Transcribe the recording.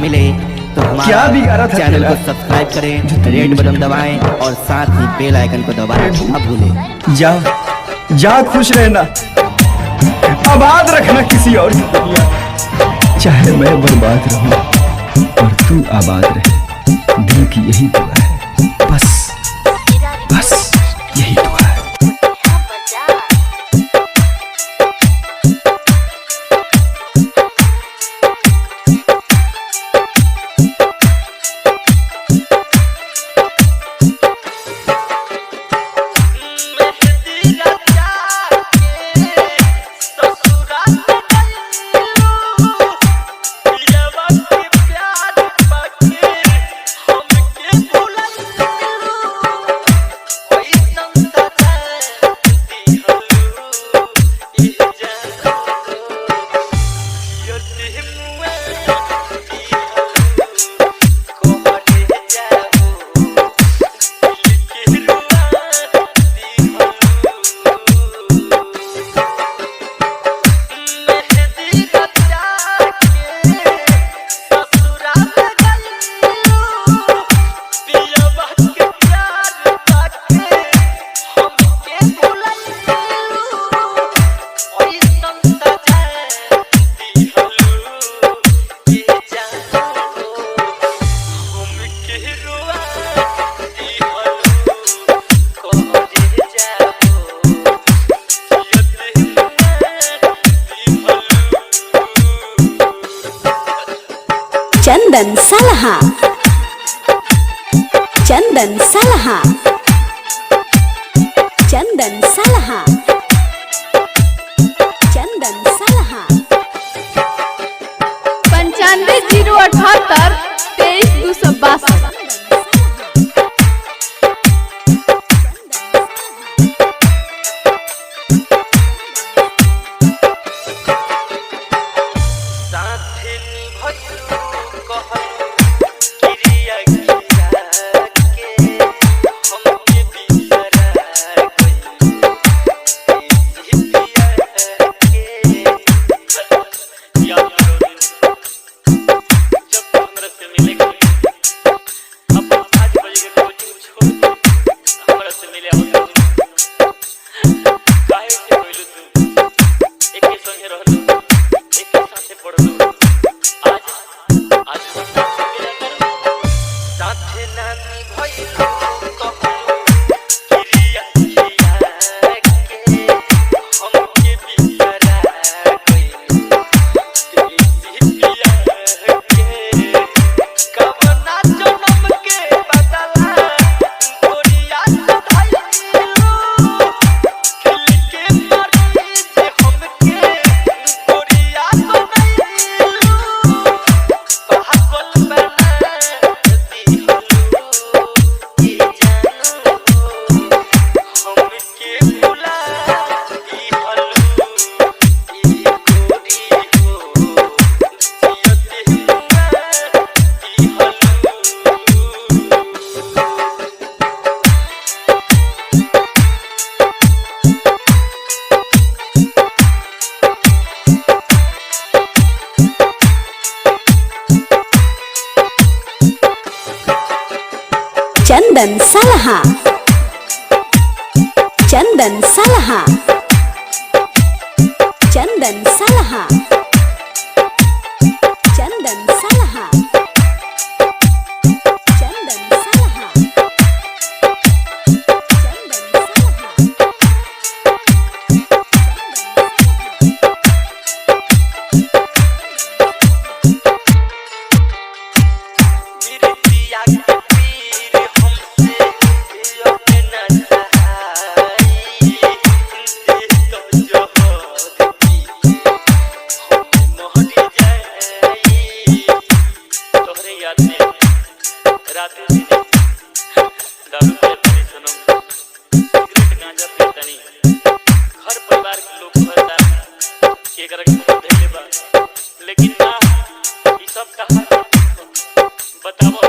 मिले तो हमारे चैनल को सब्सक्राइब करें, रेड बटन दबाएं और साथ ही बेल आइकन को दबाना न भूलें। जा खुश रहना, आबाद रखना किसी और की दुनिया। चाहे मैं बर्बाद रहूं और तू आबाद रहे, दिल की यही दुआ है, बस यही दुआ है। चंदन सलहा, चंदन सलहा, चंदन सलहा, चंदन सलहा। 95 078 23 262। चंदन सलहा, चंदन सलहा, चंदन सलहा, चंदन सलहा, चंदन सलहा, लेकिन ना, ये सब कहा बताओ।